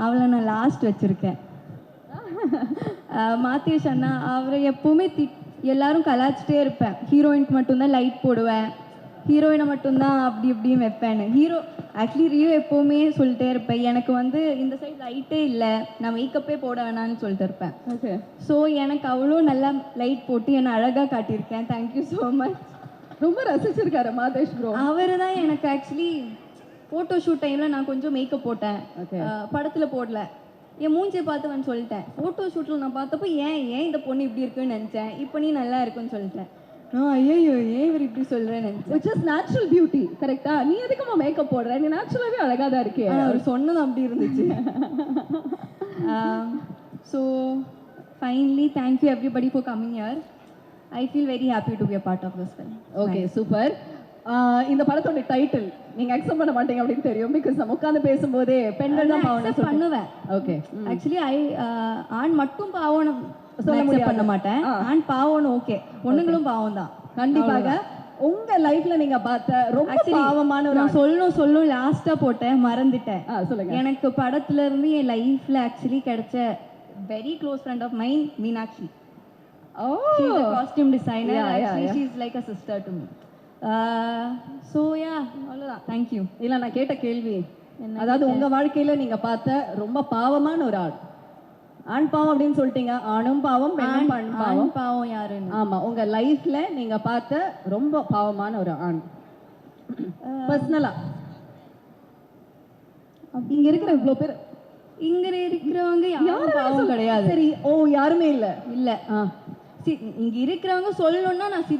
அவளை நான் லாஸ்ட் வச்சுருக்கேன். மாத்தேஷ் அண்ணா அவரை எப்போவுமே எல்லாரும் கலாச்சிட்டே இருப்பேன். ஹீரோயினுக்கு மட்டும்தான் லைட் போடுவேன், ஹீரோயினை மட்டும்தான் அப்படி இப்படியும் வைப்பேன்னு. ஆக்சுவலி ரியோ எப்போவுமே சொல்லிட்டே இருப்பேன், எனக்கு வந்து இந்த சைட் லைட்டே இல்லை, நான் மேக்கப்பே போட வேணான்னு சொல்லிட்டு இருப்பேன். ஓகே. ஸோ எனக்கு அவ்வளோ நல்லா லைட் போட்டு என்னை அழகாக காட்டியிருக்கேன். Thank you so much. ரொம்ப ரசிச்சிருக்காரு மாதேஷ் ப்ரோ. அவர் தான் எனக்கு ஆக்சுவலி ஃபோட்டோ ஷூட் டைமில் நான் கொஞ்சம் மேக்கப் போட்டேன், படத்தில் போடல. என் மூஞ்சியை பார்த்து வந்து சொல்லிட்டேன். ஃபோட்டோ ஷூட்டில் நான் பார்த்தப்போ ஏன் இந்த பொண்ணு இப்படி இருக்குன்னு நினச்சேன், இப்போ நீ நல்லா இருக்குன்னு சொல்லிட்டேன். ஐயோ ஏன் இவர் இப்படி சொல்கிறேன்னு நினச்சேன். Which is natural beauty. கரெக்டா? நீ எதுக்குமா மேக்கப் போடுற? நீ நேச்சுரலாகவே அழகாக தான் இருக்கே. அவர் சொன்னது அப்படி இருந்துச்சு. So finally thank you everybody for coming here. I feel very happy to be a part of this film. Okay, super. இந்த படத்தோட டைட்டில் நீங்க அக்செப்ட் பண்ண மாட்டீங்க அப்படின்னு தெரியும். பிகாஸ் நம்ம உட்காந்து பேசும்போதே பெண்கள் தான் பாவம் பண்ணுவேன். ஓகே. ஆக்சுவலி ஆண் மட்டும் பாவம் சொல்ல முடியாது, பண்ண மாட்டேன். ஆண் பாவம் ஓகே, பொண்ணுங்களும் பாவம் தான் கண்டிப்பாக. உங்க லைஃப்ல நீங்க பார்த்த ரொம்ப பாவமான ஒரு சொல்லணும் லாஸ்டா போட்டேன், மறந்துட்டேன். சொல்லுங்க. எனக்கு படத்துல இருந்து என் லைஃப்ல ஆக்சுவலி கிடைச்ச very close friend of mine Meenakshi. She's a costume designer. Actually, she's like a sister to me. So yeah, அவ்வளவுதான். Thank you. இல்ல, நான் கேட்ட கேள்வி, அதாவது உங்க வாழ்க்கையில நீங்க பார்த்த ரொம்ப பாவமான ஒரு ஆள். ஆண் பாவம் அப்படின்னு சொல்லிட்டீங்க. ஆணும் பாவம், பெண்ணும் பாவம். பாவம் யாருன்னு? ஆமா, உங்க லைஃப்ல நீங்க பார்த்த ரொம்ப பாவமான ஒரு ஆண் பர்சனலா. இங்க இருக்கிற இவ்வளவு பேர், இங்க இருக்கிறவங்க யாரும் பாவம் கிடையாது. சரி, யாருமே இல்ல. இங்க இருக்கிறவங்க சொல்லணும்னா நான்